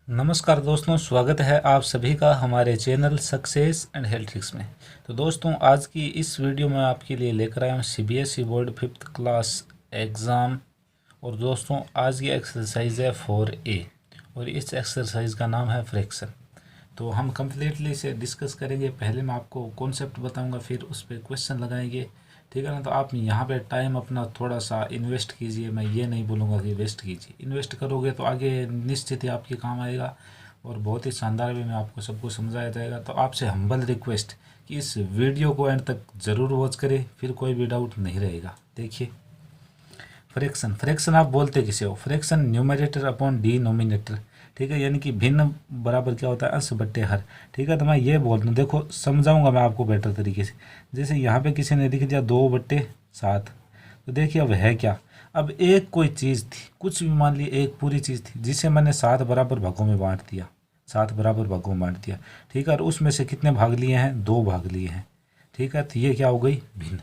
नमस्कार दोस्तों, स्वागत है आप सभी का हमारे channel success and health tricks में। तो दोस्तों, आज की इस वीडियो में आपके लिए लेकर आया हूँ CBSE board 5th class exam. और दोस्तों, आज की एक्सरसाइज है 4A और इस एक्सरसाइज का नाम है फ्रैक्शन। तो हम कम्प्लीटली इसे डिस्कस करेंगे। पहले मैं आपको कॉन्सेप्ट बताऊंगा, फिर उस पर क्वेश्चन लगाएंगे, ठीक है ना। तो आप यहाँ पे टाइम अपना थोड़ा सा इन्वेस्ट कीजिए। मैं ये नहीं बोलूँगा कि वेस्ट कीजिए, इन्वेस्ट करोगे तो आगे निश्चित ही आपके काम आएगा और बहुत ही शानदार वे में आपको सबको समझाया जाएगा। तो आपसे हम्बल रिक्वेस्ट कि इस वीडियो को एंड तक ज़रूर वॉच करें, फिर कोई भी डाउट नहीं रहेगा। देखिए, फ्रैक्शन फ्रैक्शन आप बोलते किसे हो? फ्रैक्शन न्यूमरेटर अपॉन डिनोमिनेटर, ठीक है, यानी कि भिन्न बराबर क्या होता है? अंश बट्टे हर, ठीक है। तो मैं ये बोल दूँ, देखो समझाऊंगा मैं आपको बेटर तरीके से। जैसे यहाँ पे किसी ने लिख दिया 2/7, तो देखिए अब है क्या। अब एक कोई चीज़ थी, कुछ भी मान ली, एक पूरी चीज़ थी जिसे मैंने 7 बराबर भागों में बांट दिया, 7 बराबर भागों में बांट दिया, ठीक है। और उसमें से कितने भाग लिए हैं? 2 भाग लिए हैं, ठीक है। तो ये क्या हो गई? भिन्न।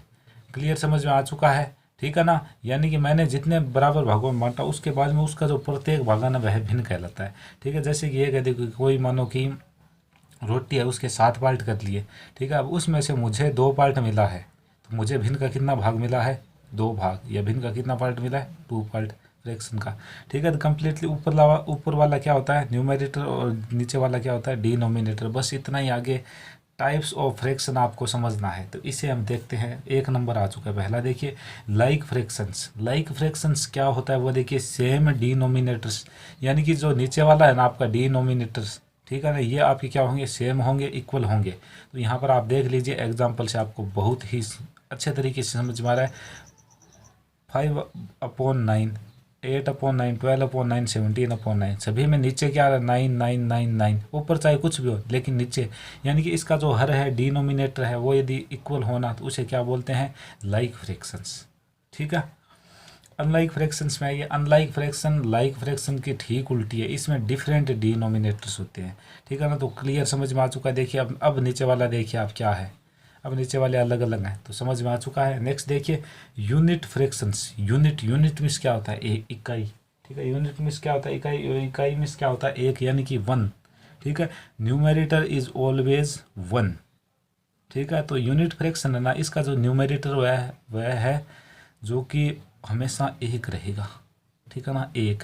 क्लियर, समझ में आ चुका है, ठीक है ना। यानी कि मैंने जितने बराबर भागों में बांटा, उसके बाद में उसका जो प्रत्येक भाग है ना, वह भिन्न कहलाता है, ठीक है। जैसे कि ये कह दे कि कोई मानो कि रोटी है, उसके 7 पार्ट कर लिए, ठीक है। अब उसमें से मुझे 2 पार्ट मिला है, तो मुझे भिन्न का कितना भाग मिला है? 2 भाग। या भिन्न का कितना पार्ट मिला है? 2 पार्ट फ्रैक्शन का, ठीक है। तो कम्प्लीटली ऊपर वाला क्या होता है? न्यूमरेटर, और नीचे वाला क्या होता है? डिनोमिनेटर। बस इतना ही। आगे टाइप्स ऑफ फ्रैक्शन आपको समझना है, तो इसे हम देखते हैं। एक नंबर आ चुका है पहला, देखिए लाइक फ्रैक्शंस। लाइक फ्रैक्शंस क्या होता है वो देखिए, सेम डिनोमिनेटर्स, यानी कि जो नीचे वाला है ना आपका डिनोमिनेटर्स, ठीक है ना, ये आपके क्या होंगे? सेम होंगे, इक्वल होंगे। तो यहाँ पर आप देख लीजिए एग्जाम्पल से, आपको बहुत ही अच्छे तरीके से समझ में आ रहा है। 5/9, 8/9, 12/9, 17/9, सभी में नीचे क्या आ रहा है? 9 9 9 9। ऊपर चाहे कुछ भी हो, लेकिन नीचे, यानी कि इसका जो हर है, डिनोमिनेटर है, वो यदि इक्वल होना तो उसे क्या बोलते हैं? लाइक फ्रैक्शंस, ठीक है। अनलाइक फ्रैक्शंस में, ये अनलाइक फ्रैक्शन लाइक फ्रैक्शन की ठीक उल्टी है। इसमें डिफरेंट डिनोमिनेटर्स होते हैं, ठीक है ना। तो क्लियर समझ में आ चुका है। देखिए अब नीचे वाला देखिए आप क्या है। अब नीचे वाले अलग अलग हैं, तो समझ में आ चुका है। नेक्स्ट देखिए, unit fractions. Unit, unit means क्या होता है? इकाई, ठीक है। यूनिट मीन्स क्या होता है? इकाई। इकाई मीन्स क्या होता है? एक, यानी कि 1, ठीक है। न्यूमेरेटर इज ऑलवेज 1, ठीक है। तो यूनिट फ्रैक्शन है ना, इसका जो न्यूमेरेटर वह है जो कि हमेशा एक रहेगा, ठीक है ना, एक।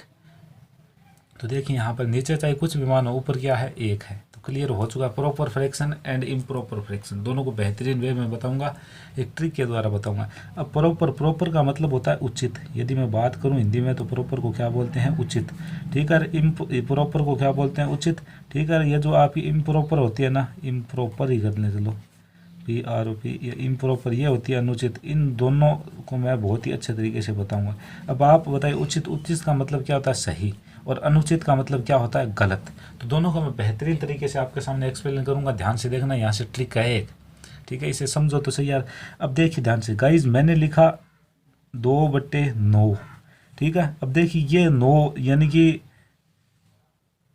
तो देखिए यहाँ पर नीचे चाहे कुछ भी मानो, ऊपर क्या है? एक है। तो क्लियर हो चुका है। Proper fraction and improper fraction दोनों को बेहतरीन वे में बताऊंगा, एक ट्रिक के द्वारा बताऊंगा। अब प्रॉपर, प्रॉपर का मतलब होता है उचित। यदि मैं बात करूं हिंदी में तो प्रॉपर को क्या बोलते हैं? उचित, ठीक है। इम्प्रॉपर को क्या बोलते हैं? उचित, ठीक है। ये जो आपकी इम्प्रॉपर होती है ना, इम्प्रॉपर ही कर लें चलो, PROP, ये इम्प्रॉपर, ये होती है अनुचित। इन दोनों को मैं बहुत ही अच्छे तरीके से बताऊंगा। अब आप बताइए, उचित, उचित का मतलब क्या होता है? सही, और अनुचित का मतलब क्या होता है? गलत। तो दोनों को मैं बेहतरीन तरीके से आपके सामने एक्सप्लेन करूंगा। ध्यान से देखना, यहाँ से ट्रिक है एक, ठीक है। इसे समझो तो सही यार। अब देखिए ध्यान से गाइज, मैंने लिखा 2/9, ठीक है। अब देखिए ये 9, यानी कि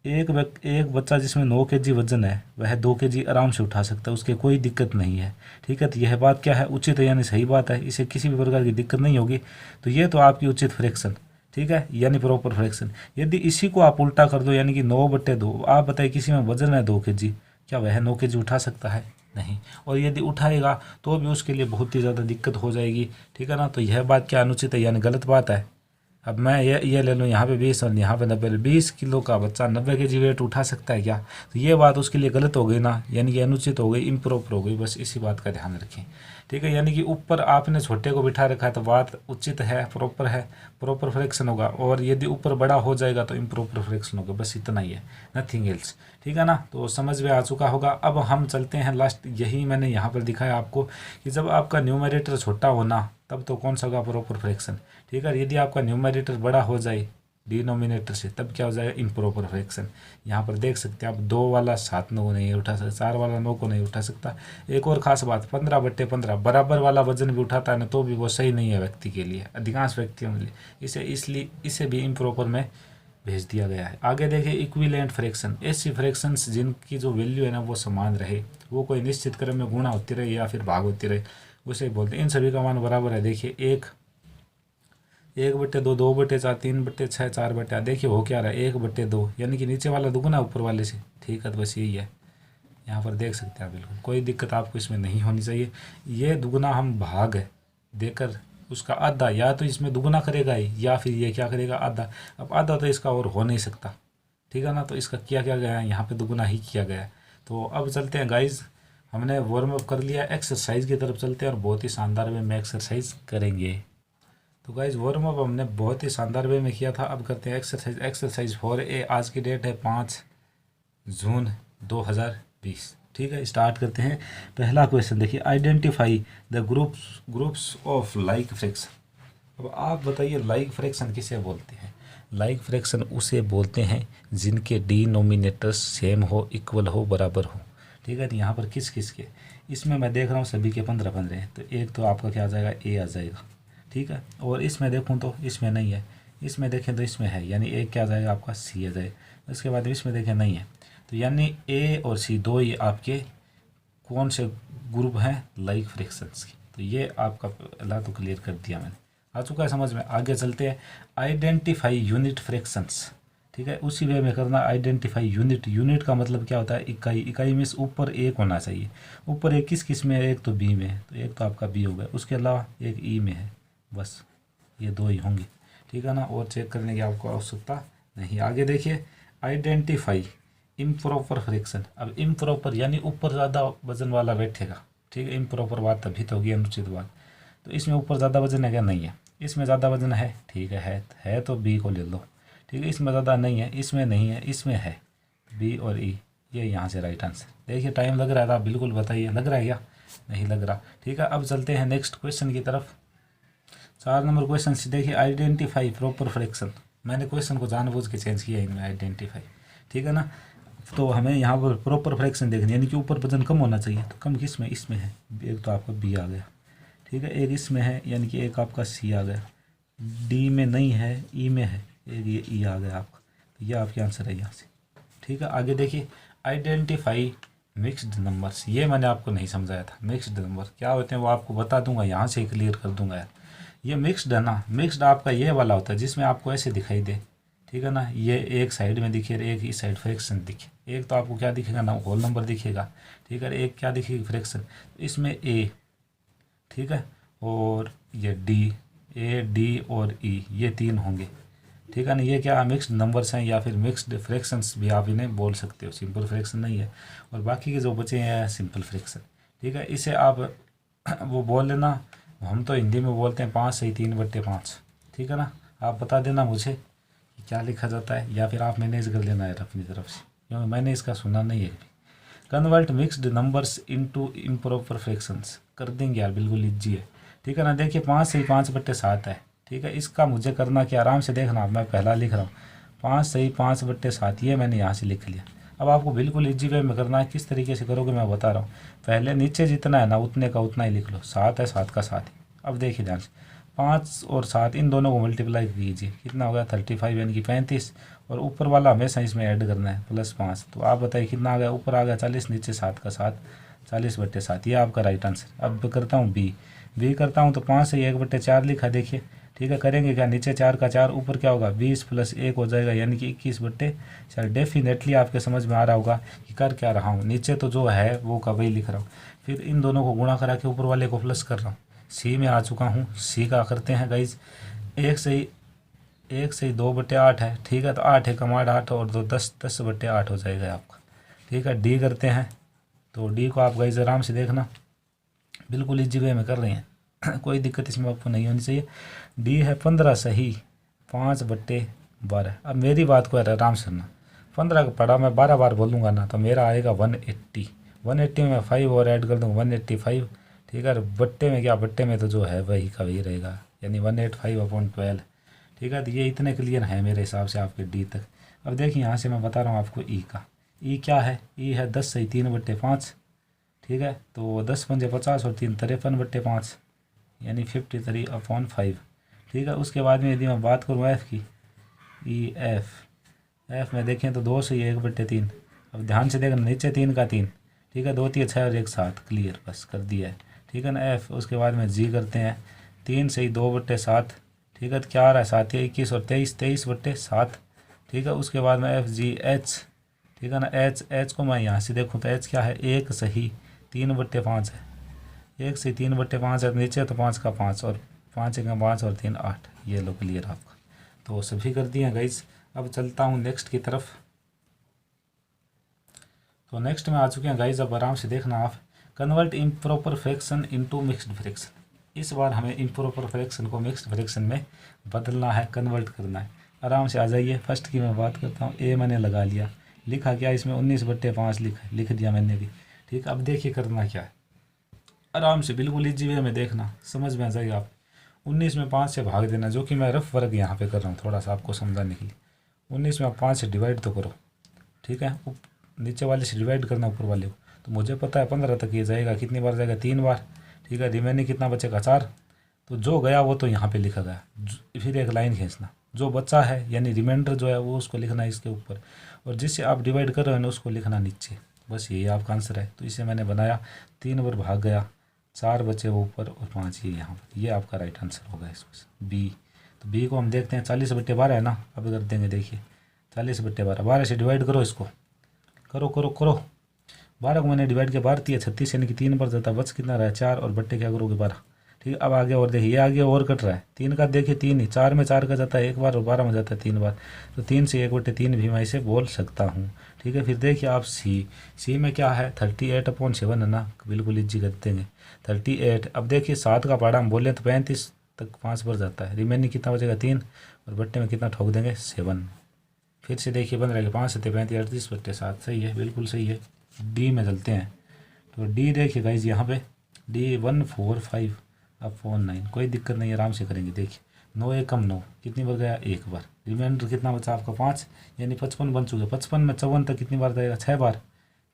एक बच्चा जिसमें 9 kg वजन है, वह 2 kg आराम से उठा सकता है, उसके कोई दिक्कत नहीं है, ठीक है। तो यह बात क्या है? उचित है, यानी सही बात है, इसे किसी भी प्रकार की दिक्कत नहीं होगी। तो ये तो आपकी उचित फ्रैक्शन, ठीक है, यानी प्रॉपर फ्रैक्शन। यदि इसी को आप उल्टा कर दो, यानी कि 9/2, आप बताइए किसी में वजन है 2 kg, क्या वह 9 kg उठा सकता है? नहीं। और यदि उठाएगा तो भी उसके लिए बहुत ही ज़्यादा दिक्कत हो जाएगी, ठीक है ना। तो यह बात क्या? अनुचित है, यानी गलत बात है। अब मैं ये ले लूँ, यहाँ पे 20 और यहाँ पे 90, 20 किलो का बच्चा 90 kg वेट उठा सकता है क्या? तो ये बात उसके लिए गलत हो गई ना, यानी कि अनुचित हो गई, इम्प्रॉपर हो गई। बस इसी बात का ध्यान रखें, ठीक है। यानी कि ऊपर आपने छोटे को बिठा रखा है तो बात उचित है, प्रॉपर है, प्रॉपर फ्रैक्शन होगा। और यदि ऊपर बड़ा हो जाएगा तो इम्प्रॉपर फ्रैक्शन होगा। बस इतना ही है, नथिंग एल्स, ठीक है ना। तो समझ में आ चुका होगा। अब हम चलते हैं लास्ट, यही मैंने यहाँ पर दिखाया आपको कि जब आपका न्यूमरेटर छोटा होना, तब तो कौन सा होगा? प्रॉपर फ्रैक्शन, ठीक है। यदि आपका न्यूमरेटर बड़ा हो जाए डिनोमिनेटर से, तब क्या हो जाएगा? Improper fraction. यहाँ पर देख सकते हैं आप, 2 वाला 7 को नहीं उठा सकता, 4 वाला 9 को नहीं उठा सकता। एक और ख़ास बात, 15/15 बराबर वाला वजन भी उठाता है ना, तो भी वो सही नहीं है व्यक्ति के लिए, अधिकांश व्यक्तियों के लिए। इसलिए इसे भी इम्प्रॉपर में भेज दिया गया है। आगे देखिए, इक्विवेलेंट फ्रैक्शन, ऐसी फ्रैक्शंस जिनकी जो वैल्यू है ना वो समान रहे, वो कोई निश्चित क्रम में गुणा होती रहे या फिर भाग होती रहे, उसे बोलते हैं। इन सभी का मान बराबर है। देखिए 1/2, 2/4, 3/6, 4/8। देखिए हो क्या रहा है, 1/2, यानी कि नीचे वाला दुगुना ऊपर वाले से। ठीक है, तो बस यही है, यहाँ पर देख सकते हैं। बिल्कुल कोई दिक्कत आपको इसमें नहीं होनी चाहिए। ये दुगुना हम भाग देकर उसका आधा, या तो इसमें दुगुना करेगा ही, या फिर ये क्या करेगा, आधा। अब आधा तो इसका और हो नहीं सकता, ठीक है ना। तो इसका किया क्या गया है, यहाँ पे दुगुना ही किया गया है। तो अब चलते हैं गाइज, हमने वार्म अप कर लिया, एक्सरसाइज की तरफ चलते हैं और बहुत ही शानदार वे में एक्सरसाइज करेंगे। तो गाइज वार्म अप हमने बहुत ही शानदार वे में किया था, अब करते हैं एक्सरसाइज। एक्सरसाइज 4A, आज की डेट है 5 जून 2020। ठीक है, स्टार्ट करते हैं। पहला क्वेश्चन देखिए, identify the groups of like fraction. अब आप बताइए लाइक फ्रैक्शन किसे बोलते हैं। लाइक फ्रैक्शन उसे बोलते हैं जिनके डिनोमिनेटर्स सेम हो, इक्वल हो, बराबर हो। ठीक है, तो यहाँ पर किस किस के, इसमें मैं देख रहा हूँ सभी के 15 हैं, तो एक तो आपका क्या आ जाएगा, ए आ जाएगा। ठीक है, और इसमें देखूँ तो इसमें नहीं है, इसमें देखें तो इसमें है, यानी एक क्या आ जाएगा आपका, सी आ जाएगा। उसके बाद इसमें देखें नहीं है, तो यानी ए और सी दो ये आपके कौन से ग्रुप हैं, लाइक फ्रैक्शंस की। तो ये आपका पहला तो क्लियर कर दिया मैंने, आ चुका है समझ में। आगे चलते हैं, आइडेंटिफाई यूनिट फ्रैक्शंस। ठीक है, उसी वे में करना, आइडेंटिफाई यूनिट। यूनिट का मतलब क्या होता है, इकाई। इकाई में ऊपर एक होना चाहिए। ऊपर एक किस में है, एक तो बी में है, तो एक तो आपका बी हो गया, उसके अलावा एक ई में है, बस ये दो ही होंगे। ठीक है ना, और चेक करने की आपको आवश्यकता नहीं। आगे देखिए, आइडेंटिफाई इम्प्रॉपर फ्रैक्शन। अब इम्प्रॉपर यानी ऊपर ज़्यादा वजन वाला बैठेगा। ठीक है, इम्प्रॉपर बात तभी तो होगी, अनुचित बात। तो इसमें ऊपर ज़्यादा वजन है क्या, नहीं है। इसमें ज़्यादा वजन है, ठीक है तो बी को ले लो। ठीक है, इसमें ज़्यादा नहीं है, इसमें नहीं है, इसमें है, बी और ई, ये यहाँ से राइट आंसर। देखिए टाइम लग रहा था, बिल्कुल बताइए लग रहा है क्या, नहीं लग रहा। ठीक है, अब चलते हैं नेक्स्ट क्वेश्चन की तरफ। 4 नंबर क्वेश्चन से देखिए, आइडेंटिफाई प्रॉपर फ्रैक्शन। मैंने क्वेश्चन को जानबूझ के चेंज किया इनमें, आइडेंटिफाई। ठीक है ना, तो हमें यहाँ पर प्रॉपर फ्रैक्शन देखनी है, यानी कि ऊपर वजन कम होना चाहिए। तो कम किस में, इसमें है, एक तो आपका बी आ गया। ठीक है, एक इसमें है, यानी कि एक आपका सी आ गया। डी में नहीं है, ई में है, एक ये ई आ गया आपका। तो ये आपके आंसर है यहाँ से। ठीक है, आगे देखिए, आइडेंटिफाई मिक्स्ड नंबर्स। ये मैंने आपको नहीं समझाया था, मिक्स्ड नंबर क्या होते हैं वो आपको बता दूंगा, यहाँ से क्लियर कर दूंगा यार। ये मिक्स्ड है ना, मिक्स्ड आपका ये वाला होता है जिसमें आपको ऐसे दिखाई दे। ठीक है ना, ये एक साइड में दिखे, एक ही साइड फ्रैक्शन दिखे। एक तो आपको क्या दिखेगा ना, होल नंबर दिखेगा। ठीक है, एक क्या दिखेगी, फ्रैक्शन। इसमें ए, ठीक है, और ये डी, ए डी और ई, ये 3 होंगे। ठीक है ना, ये क्या मिक्स्ड नंबर्स हैं, या फिर मिक्स्ड फ्रैक्शंस भी आप इन्हें बोल सकते हो। सिंपल फ्रैक्शन नहीं है, और बाकी के जो बचे हैं सिंपल फ्रैक्शन। ठीक है, इसे आप वो बोल लेना, हम तो हिंदी में बोलते हैं 5 सही 3/5। ठीक है ना, आप बता देना मुझे कि क्या लिखा जाता है, या फिर आप मैनेज कर लेना यार अपनी तरफ से, क्योंकि मैंने इसका सुना नहीं है। Convert mixed numbers into improper fractions कर देंगे यार, बिल्कुल इजी है। ठीक है ना, देखिए 5 सही 5/7 है। ठीक है, इसका मुझे करना क्या, आराम से देखना, मैं पहला लिख रहा हूँ 5 सही 5/7, ये मैंने यहाँ से लिख लिया। अब आपको बिल्कुल इजी वे में करना है, किस तरीके से करोगे मैं बता रहा हूँ। पहले नीचे जितना है ना उतने का उतना ही लिख लो, 7 है 7 का 7 ही। अब देखिए ध्यान से, 5 और 7 इन दोनों को मल्टीप्लाई कीजिए, कितना हो गया 35 यानी कि 35, और ऊपर वाला हमेशा इसमें ऐड करना है +5। तो आप बताइए कितना आ गया, ऊपर आ गया 40, नीचे 7 का 7, 40/7, ये आपका राइट आंसर। अब करता हूँ बी करता हूँ, तो 5 से 1/4 लिखा, देखिए। ठीक है, करेंगे क्या, नीचे 4 का 4, ऊपर क्या होगा 20 + 1 हो जाएगा, यानी कि 21/4। डेफिनेटली आपके समझ में आ रहा होगा कि कर क्या रहा हूँ, नीचे तो जो है वो का वही लिख रहा हूँ, फिर इन दोनों को गुणा करा के ऊपर वाले को प्लस कर रहा हूँ। सी में आ चुका हूँ, सी का करते हैं गाइज। 1 सही 2/8 है। ठीक है, तो 8 है कमांड 8 और 2 10/8 हो जाएगा आपका। ठीक है, डी करते हैं, तो डी को आप गाइज आराम से देखना, बिल्कुल इजी वे में कर रहे हैं कोई दिक्कत इसमें आपको नहीं होनी चाहिए। डी है 15 सही 5/12। अब मेरी बात को आराम से सुनना, 15 का पढ़ा मैं 12 बार बोलूँगा ना, तो मेरा आएगा 180। 180 में 5 और ऐड कर दूँगा 185। ठीक है, बट्टे में क्या, बट्टे में तो जो है वही का वही रहेगा, यानी 185/12। ठीक है, तो ये इतने क्लियर है मेरे हिसाब से आपके डी तक। अब देखिए यहाँ से मैं बता रहा हूँ आपको ई का, ई क्या है, ई है 10 सही 3/5। ठीक है, तो 10 पंजे 50 और 3 53/5, यानी 53/5। ठीक है, उसके बाद में यदि मैं बात करूँ एफ़ की, ई एफ में देखें तो 2 सही 1/3। अब ध्यान से देखना, नीचे 3 का 3। ठीक है, 2 3 6 और 1 7, क्लियर, बस कर दिया है। ठीक है ना, एफ। उसके बाद में जी करते हैं, 3 सही 2/7। ठीक है, तो क्या आ रहा है 7 या 21 और 23, 23/7। ठीक है, उसके बाद में FGH, ठीक है ना, एच को मैं यहाँ से देखूँ तो एच क्या है, 1 सही 3/5 है, 1 सही 3/5 है, नीचे तो 5 का 5 और 5 का 5 और 3 8। ये लो क्लियर आपका। तो सभी कर दिए गाइज। अब चलता हूँ नेक्स्ट की तरफ। तो नेक्स्ट में आ चुके हैं गाइज। अब आराम से देखना आप। Convert improper fraction into mixed fraction. इस बार हमें इम्प्रॉपर फ्रैक्शन को मिक्स्ड फ्रैक्शन में बदलना है, कन्वर्ट करना है। आराम से आ जाइए। फर्स्ट की मैं बात करता हूँ। ए मैंने लगा लिया, लिखा क्या इसमें 19/5 लिख दिया मैंने भी। ठीक, अब देखिए करना क्या है। आराम से बिल्कुल ईजी वे में देखना, समझ में आ जाएगा आप। 19 में 5 से भाग देना, जो कि मैं रफ वर्क यहाँ पे कर रहा हूँ थोड़ा सा आपको समझाने के लिए। 19 में आप 5 से डिवाइड तो करो, ठीक है, नीचे वाले से डिवाइड करना ऊपर वाले को। तो मुझे पता है 15 तक ये जाएगा, कितनी बार जाएगा, 3 बार। ठीक है, रिमेनिंग कितना बचेगा, 4। तो जो गया वो तो यहाँ पे लिखा गया, फिर एक लाइन खींचना, जो बचा है यानी रिमाइंडर जो है वो उसको लिखना है इसके ऊपर, और जिससे आप डिवाइड कर रहे हो ना उसको लिखना नीचे। बस यही आपका आंसर है। तो इसे मैंने बनाया, 3 बार भाग गया, 4 बचे वो ऊपर और 5 ये यहाँ पर। ये आपका राइट आंसर होगा इसमें बी। तो बी को हम देखते हैं, 40/12 है ना। अब कर देंगे, देखिए 40/12, 12 से डिवाइड करो इसको, करो करो करो। 12 को मैंने डिवाइड किया, 12 3 36, यानी कि 3 पर जाता है, बच कितना रहा, 4 और बट्टे क्या करोगे 12। ठीक है, अब आगे और देखिए, ये आगे और कट रहा है, 3 का देखिए 3 ही, 4 में 4 का जाता है 1 बार और 12 में जाता है 3 बार। तो 3 से 1/3 भी मैं इसे बोल सकता हूँ। ठीक है, फिर देखिए आप सी में क्या है, 38/7 है ना, बिल्कुल इजी कर देंगे 38। अब देखिए 7 का पहाड़ा हम बोले तो 35 तक 5 पर जाता है, रिमेनिंग कितना बचेगा 3, और बट्टे में कितना ठोक देंगे 7। फिर से देखिए बन रहेगा 5 से 35 38/7, सही है, बिल्कुल सही है। डी में चलते हैं। तो डी देखिए गाइज यहाँ पे डी 145/9, कोई दिक्कत नहीं, आराम से करेंगे। देखिए 9 एकम 9, कितनी बार गया, 1 बार। रिमाइंडर कितना बचा आपका 5, यानी 55 बन चुके। 55 में 54 तक कितनी बार जाएगा, 6 बार,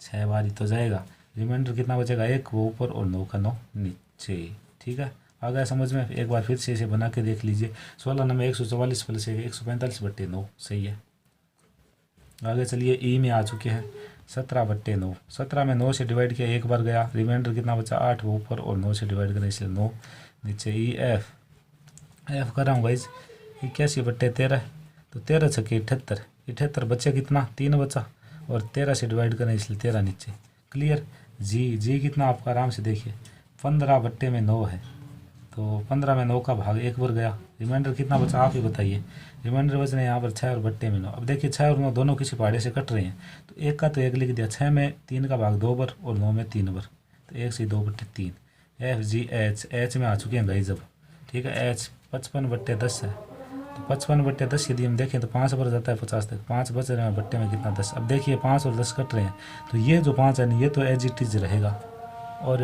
6 बार ही तो जाएगा। रिमाइंडर कितना बचेगा, 1 वो ऊपर और 9 का 9 नीचे। ठीक है, आ गया समझ में। एक बार फिर से इसे बना के देख लीजिए। 16 में 144 प्लस 145/9, सही है। आगे चलिए ई में आ चुके हैं। 17/9, 17 में 9 से डिवाइड किया, 1 बार गया, रिमाइंडर कितना बचा 8 वो ऊपर और 9 से डिवाइड करें इसलिए 9 नीचे। ई एफ कर रहा हूँ गाइज, 81/13, तो 13 छक्के 78, 78 बचे कितना, 3 बचा, और 13 से डिवाइड करें इसलिए 13 नीचे। क्लियर। जी कितना आपका, आराम से देखिए 15/9 है, तो 15 में 9 का भाग 1 बार गया, रिमाइंडर कितना बचा आप ही बताइए। रिमाइंडर बच रहे हैं यहाँ पर 6 और बट्टे में 9। अब देखिए 6 और 9 दोनों किसी पहाड़े से कट रहे हैं, तो 1 का तो 1 लिख दिया, 6 में 3 का भाग 2 बार और 9 में 3 बार, तो 1 से 2/3। FGH, एच में आ चुके हैं गाइस अब। ठीक है, एच 55/10 है, तो 55/10 यदि हम देखें तो 5 बार जाता है 50 तक, 5 बच रहे हैं बट्टे में कितना 10। अब देखिए 5 और 10 कट रहे हैं, तो ये जो 5 है ना ये तो एज इट इज रहेगा। और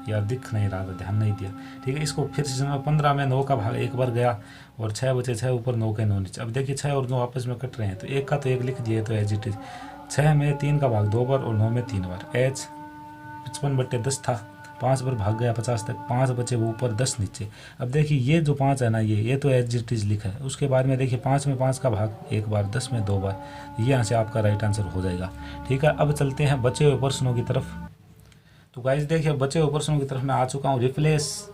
यार दिख नहीं रहा था, ध्यान नहीं दिया। ठीक है, इसको फिर से 15 में 9 का भाग 1 बार गया और 6 बचे, 6 ऊपर 9 के 9 नीचे। अब देखिए 6 और 9 आपस में कट रहे हैं, तो 1 का तो 1 लिख दिए, तो एज इट इज। 6 में 3 का भाग 2 बार और 9 में 3 बार। एच 55/10 था, 5 बार भाग गया 50 तक, 5 बचे वो ऊपर 10 नीचे। अब देखिए ये जो 5 है ना ये तो एज इट इज लिखा है। उसके बाद में देखिए 5 में 5 का भाग 1 बार, 10 में 2 बार, ये यहाँ से आपका राइट आंसर हो जाएगा। ठीक है, अब चलते हैं बचे हुए प्रश्नों की तरफ। तो गाइस देखिए बचे हुए प्रश्नों की तरफ मैं आ चुका हूँ। Replace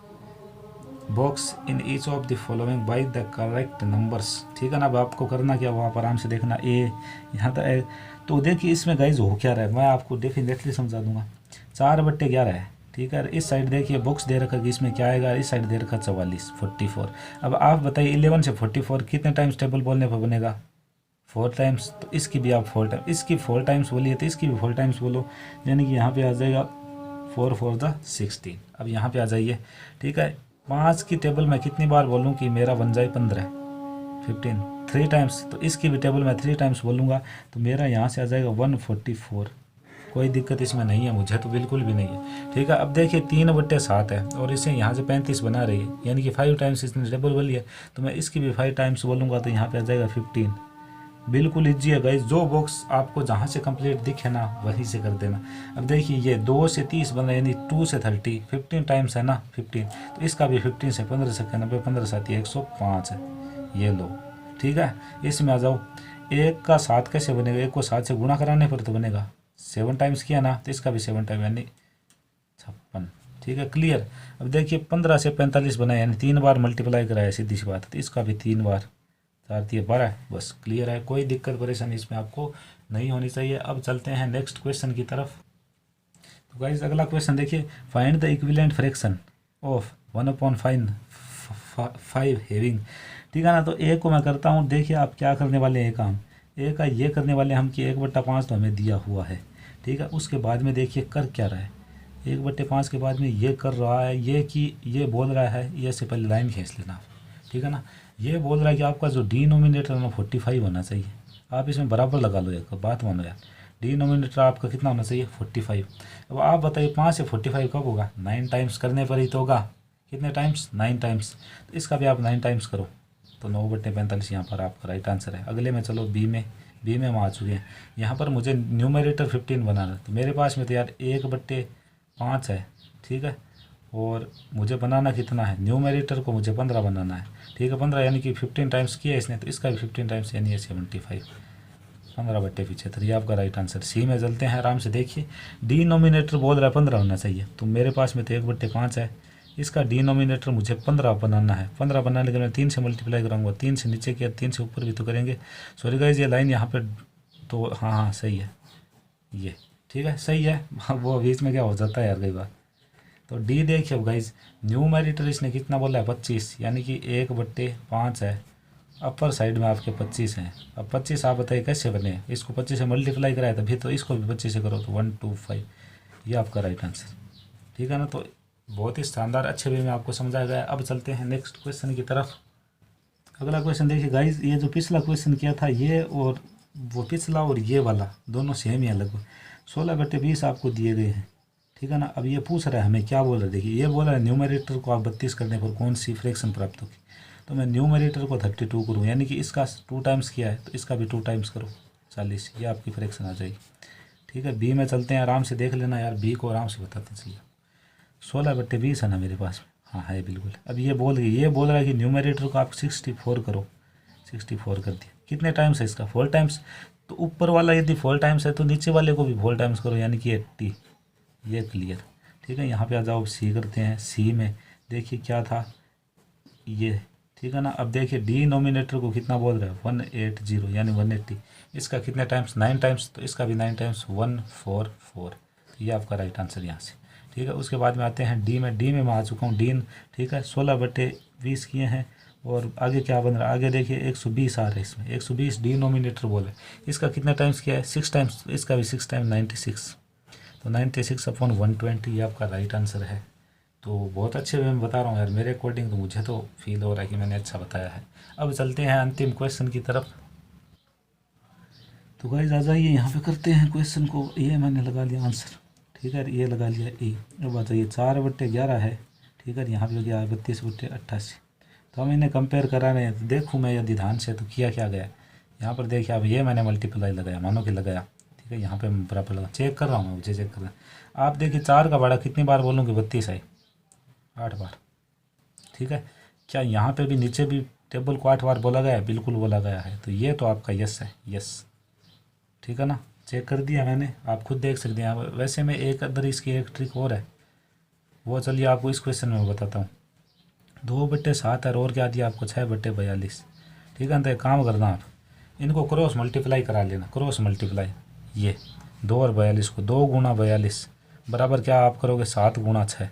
box in each of the following by the correct numbers. ठीक है ना, अब आपको करना क्या, वो आप आराम से देखना। ए यहाँ तक, तो देखिए इसमें गाइस हो क्या रहा है, मैं आपको डेफिनेटली समझा दूंगा। 4/11 है। ठीक है, इस साइड देखिए बॉक्स दे रखा कि इसमें क्या आएगा, इस साइड दे रखा 44। अब आप बताइए 11 से 44 कितने टाइम्स टेबल बोलने पर बनेगा, 4 टाइम्स। तो इसकी भी आप 4 टाइम्स, इसकी 4 टाइम्स बोलिए तो इसकी भी 4 टाइम्स बोलो, यानी कि यहाँ पे आ जाएगा 4 4 द 16। अब यहाँ पे आ जाइए। ठीक है, 5 की टेबल में कितनी बार बोलूँ कि मेरा बन जाए 15 15, 3 टाइम्स। तो इसकी भी टेबल में 3 टाइम्स बोलूँगा, तो मेरा यहाँ से आ जाएगा 144। कोई दिक्कत इसमें नहीं है, मुझे तो बिल्कुल भी नहीं है। ठीक है, अब देखिए 3/7 है और इसे यहाँ से 35 बना रही है, यानी कि 5 टाइम्स इसने टेबल बोली है, तो मैं इसकी भी 5 टाइम्स बोलूँगा, तो यहाँ पे आ जाएगा 15। बिल्कुल इजी है गाइस, जो बॉक्स आपको जहाँ से कंप्लीट दिखे ना वहीं से कर देना। अब देखिए ये 2 से 30 बन रहा है, यानी 2 से 30, 15 टाइम्स है ना 15, तो इसका भी 15 से 15 से 90, 15 7 105 है, ये लो। ठीक है, इसमें आ जाओ। 1 का 7 कैसे बनेगा, 1 को 7 से गुणा कराने पर तो बनेगा, 7 टाइम्स किया ना, तो इसका भी 7 टाइम यानी 56। ठीक है, क्लियर। अब देखिए 15 से 45 बनाए यानी 3 बार मल्टीप्लाई कराया, सीधी सी बात है। तो इसका भी 3 बार, 4 3 12, बस क्लियर है। कोई दिक्कत परेशानी इसमें आपको नहीं होनी चाहिए। अब चलते हैं नेक्स्ट क्वेश्चन की तरफ। तो गाइस अगला क्वेश्चन देखिए, find the equivalent fraction of 1/5 having. ठीक है ना। तो ए को मैं करता हूँ, देखिए आप क्या करने वाले हैं काम। ए का ये करने वाले हम कि 1/5 तो हमें दिया हुआ है, ठीक है। उसके बाद में देखिए कर क्या रहा है, 1/5 के बाद में ये कर रहा है ये कि ये बोल रहा है, ये से पहले लाइन खींच लेना, ठीक है ना। ये बोल रहा है कि आपका जो डिनोमिनेटर है ना 45 होना चाहिए। आप इसमें बराबर लगा लो, एक बात मानो यार, डिनोमिनेटर आपका कितना होना चाहिए 45। अब आप बताइए 5 से 45 कब होगा, 9 टाइम्स करने पर ही तो होगा। कितने टाइम्स, 9 टाइम्स। तो इसका भी आप 9 टाइम्स करो तो 9/45 यहाँ पर आपका राइट आंसर है। अगले में चलो बी में हम आ चुके हैं। यहाँ पर मुझे न्यूमरेटर 15 बनाना है। तो मेरे पास में तो यार 1/5 है, ठीक है। और मुझे बनाना कितना है, न्यूमरेटर को मुझे 15 बनाना है, ठीक है। 15 यानी कि 15 टाइम्स किया इसने, तो इसका भी 15 टाइम्स यानी 75, 15/75। ये आपका राइट आंसर। सी में चलते हैं आराम से। देखिए डिनोमिनेटर बोल रहा है 15 होना चाहिए, तो मेरे पास में तो 1/5 है। इसका डिनोमिनेटर मुझे 15 बनाना है। 15 बनाने के लिए 3 से मल्टीप्लाई कराऊंगा, 3 से नीचे किया, 3 से ऊपर भी तो करेंगे। सॉरी गाइज ये लाइन यहाँ पे तो हाँ सही है ये, ठीक है सही है। वो बीच में क्या हो जाता है यार कई बार। तो डी देखिए अब गाइज, न्यूमरेटर इसने कितना बोला है 25, यानी कि 1/5 है। अपर साइड में आपके 25 हैं। अब 25 आप बताइए कैसे बने, इसको 25 से मल्टीप्लाई कराया तभी तो इसको भी 25 से करो तो 125, ये आपका राइट आंसर, ठीक है ना। तो बहुत ही शानदार अच्छे वे में आपको समझाया गया। अब चलते हैं नेक्स्ट क्वेश्चन की तरफ। अगला क्वेश्चन देखिए गाइज, ये जो पिछला क्वेश्चन किया था ये और वो पिछला और ये वाला दोनों सेम ही है लगभग। 16/20 आपको दिए गए हैं, ठीक है ना। अब ये पूछ रहा है हमें क्या बोल रहा है, देखिए ये बोल रहा है न्यूमरेटर को आप 32 करने पर कौन सी फ्रैक्शन प्राप्त होगी। तो मैं न्यूमरेटर को 32 करूँ, यानी कि इसका 2 टाइम्स किया है तो इसका भी 2 टाइम्स करो 40, ये आपकी फ्रैक्शन आ जाएगी, ठीक है। बी में चलते हैं, आराम से देख लेना यार, बी को आराम से बताते चलिए। 16/20 है ना मेरे पास में, हाँ है बिल्कुल। अब ये बोल रहा है कि न्यूमरेटर को आप 64 करो, 64 कर दिया। कितने टाइम्स है इसका, 4 टाइम्स। तो ऊपर वाला यदि 4 टाइम्स है तो नीचे वाले को भी 4 टाइम्स करो, यानी कि 80, ये क्लियर, ठीक है। यहाँ पे आ जाओ, सी करते हैं। सी में देखिए क्या था ये, ठीक है ना। अब देखिए डिनोमिनेटर को कितना बोल रहा है 180 यानी 180, इसका कितने टाइम्स 9 टाइम्स, तो इसका भी 9 टाइम्स 144, ये आपका राइट आंसर यहाँ से, ठीक है। उसके बाद में आते हैं डी में। डी में मैं आ चुका हूँ डीन, ठीक है। 16/20 किए हैं और आगे क्या बन रहा है, आगे देखिए 120 आ रहा है इसमें, 120 डिनोमिनेटर बोल है। इसका कितने टाइम्स किया है 6 टाइम्स, इसका भी 6 टाइम 96, तो 96/120 ये आपका राइट आंसर है। तो बहुत अच्छे वे में बता रहा हूँ यार, मेरे अकॉर्डिंग तो मुझे तो फील हो रहा है कि मैंने अच्छा बताया है। अब चलते हैं अंतिम क्वेश्चन की तरफ। तो गाइस आ जाइए यहाँ पे करते हैं क्वेश्चन को। ये मैंने लगा लिया आंसर, ठीक है। ये लगा लिया ए। अब बताइए 4/11 है, ठीक है। यहाँ पे हो गया 32/88। तो हम इन्हें कंपेयर करा रहे हैं, तो देखूँ मैं यदि ध्यान से तो किया क्या गया। यहाँ पर देखिए अब ये मैंने मल्टीप्लाई लगाया, मानो कि लगाया, ठीक है। यहाँ पे मैं बराबर लगा, चेक कर रहा हूँ मैं, मुझे चेक करना। आप देखिए 4 का बड़ा कितनी बार बोलूँगी 32 है, 8 बार, ठीक है। क्या यहाँ पे भी नीचे भी टेबल को 8 बार बोला गया है, बिल्कुल बोला गया है। तो ये तो आपका यस है, यस, ठीक है ना। चेक कर दिया मैंने, आप खुद देख सकते हैं। वैसे में एक अंदर इसकी एक ट्रिक और है, वो चलिए आपको इस क्वेश्चन में बताता हूँ। 2/7 है और क्या दिया आपको 6/42, ठीक है। तो एक काम करना, आप इनको क्रॉस मल्टीप्लाई करा लेना, क्रॉस मल्टीप्लाई। ये 2 और 42 को 2 गुणा 42 बराबर क्या आप करोगे 7 गुणा 6,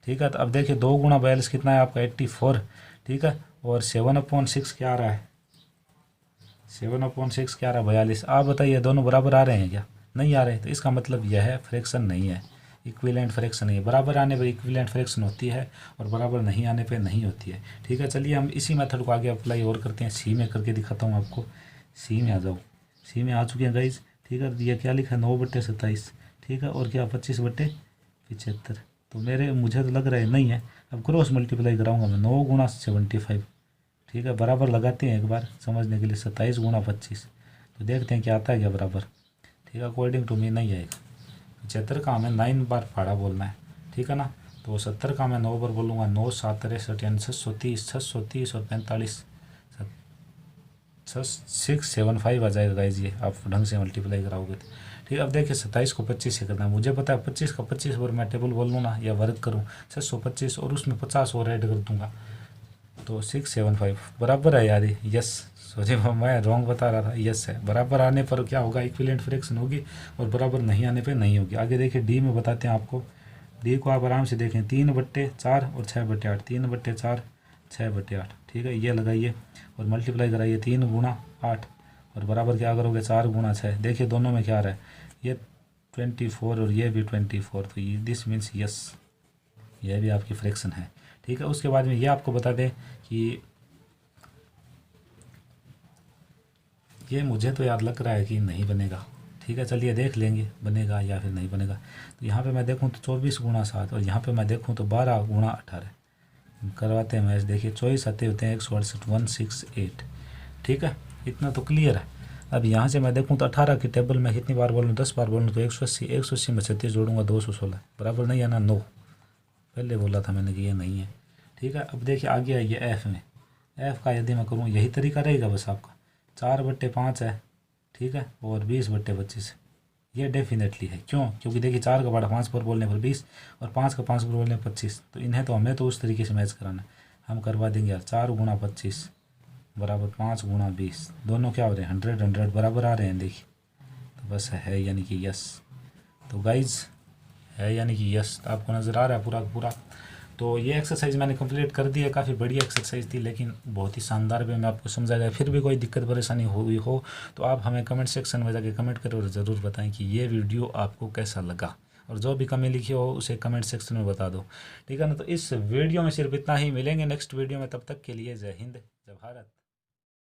ठीक है। तो अब देखिए 2 गुणा 42 कितना है आपका 84, ठीक है। और 7/6 क्या आ रहा है, 7/6 क्या आ रहा है 42। आप बताइए दोनों बराबर आ रहे हैं क्या, नहीं आ रहे। तो इसका मतलब यह है फ्रैक्शन नहीं है, इक्विवेलेंट फ्रैक्शन नहीं है। बराबर आने पर इक्विवेलेंट फ्रैक्शन होती है और बराबर नहीं आने पे नहीं होती है, ठीक है। चलिए हम इसी मेथड को आगे अप्लाई और करते हैं। सी में करके दिखाता हूँ आपको। सी में आ जाओ, सी में आ चुके हैं गाइज, ठीक है। ये क्या लिखा है 9/27, ठीक है। और क्या 25/75। तो मुझे तो लग रहा है नहीं है। अब क्रॉस मल्टीप्लाई कराऊंगा मैं, 9 गुणा 75, ठीक है। बराबर लगाते हैं एक बार समझने के लिए, 27 गुणा 25, तो देखते हैं क्या आता है क्या बराबर, ठीक है। अकॉर्डिंग टू मी नहीं आएगा। 75 का हमें 9 बार फाड़ा बोलना है, ठीक है ना। तो 70 का मैं 9 बार बोलूँगा, 9 7 63 यानी 630, 630 और 45 675 आ जाएगा गाइज, ये आप ढंग से मल्टीप्लाई कराओगे तो। ठीक है, अब देखिए 27 को 25 से करना है, मुझे पता है 25 का 25 और मैं टेबल बोल लूँ ना या वर्ग करूँ 625 और उसमें 50 और ऐड कर दूँगा तो 675 बराबर है यार, यस। सोचे मैं रॉन्ग बता रहा था, यस है। बराबर आने पर क्या होगा, इक्विवेलेंट फ्रैक्शन होगी, और बराबर नहीं आने पे नहीं होगी। आगे देखिए डी में बताते हैं आपको, डी को आप आराम से देखें 3/4 और 6/8, 3/4 6/8। ठीक है, ये लगाइए और मल्टीप्लाई कराइए 3 × 8 और बराबर क्या करोगे 4 × 6। देखिए दोनों में क्या आ रहा है, ये 24 और ये भी 24, तो ये दिस मीन्स यस, यह भी आपकी फ्रैक्शन है। ठीक है, उसके बाद में ये आपको बता दें कि ये मुझे तो याद लग रहा है कि नहीं बनेगा। ठीक है, चलिए देख लेंगे बनेगा या फिर नहीं बनेगा। तो यहाँ पे मैं देखूँ तो 24 × 7 और यहाँ पे मैं देखूँ तो 12 × 18 करवाते हैं मैच। देखिए 24 आते होते हैं 168 168। ठीक है, इतना तो क्लियर है। अब यहाँ से मैं देखूँ तो 18 की टेबल में कितनी बार बोलूँ, 10 बार बोलूँ तो 180, 180 में 36 जोड़ूंगा 216, बराबर नहीं है ना, 9। पहले बोला था मैंने कि ये नहीं है। ठीक है, अब देखिए आगे आइए एफ़ में। एफ़ का यदि मैं करूँ यही तरीका रहेगा बस आपका, 4/5 है। ठीक है, और 20/25 ये डेफिनेटली है। क्यों? क्योंकि देखिए 4 का बड़ा 5 पर बोलने पर 20 और 5 का 5 पर बोलने पर 25, तो इन्हें तो हमें तो उस तरीके से मैच कराना है। हम करवा देंगे यार 4 × 25 बराबर 5 × 20, दोनों क्या हो रहे हैं 100 100 बराबर आ रहे हैं। देखिए तो बस है यानी कि यस। तो गाइज है यानी कि यस, आपको नज़र आ रहा है पूरा पूरा। तो ये एक्सरसाइज मैंने कंप्लीट कर दी है, काफ़ी बढ़िया एक्सरसाइज थी लेकिन बहुत ही शानदार वे में आपको समझाया गया। फिर भी कोई दिक्कत परेशानी हुई हो तो आप हमें कमेंट सेक्शन में जाके कमेंट करें और ज़रूर बताएं कि ये वीडियो आपको कैसा लगा, और जो भी कमी लिखी हो उसे कमेंट सेक्शन में बता दो। ठीक है ना, तो इस वीडियो में सिर्फ इतना ही, मिलेंगे नेक्स्ट वीडियो में, तब तक के लिए जय हिंद जय भारत।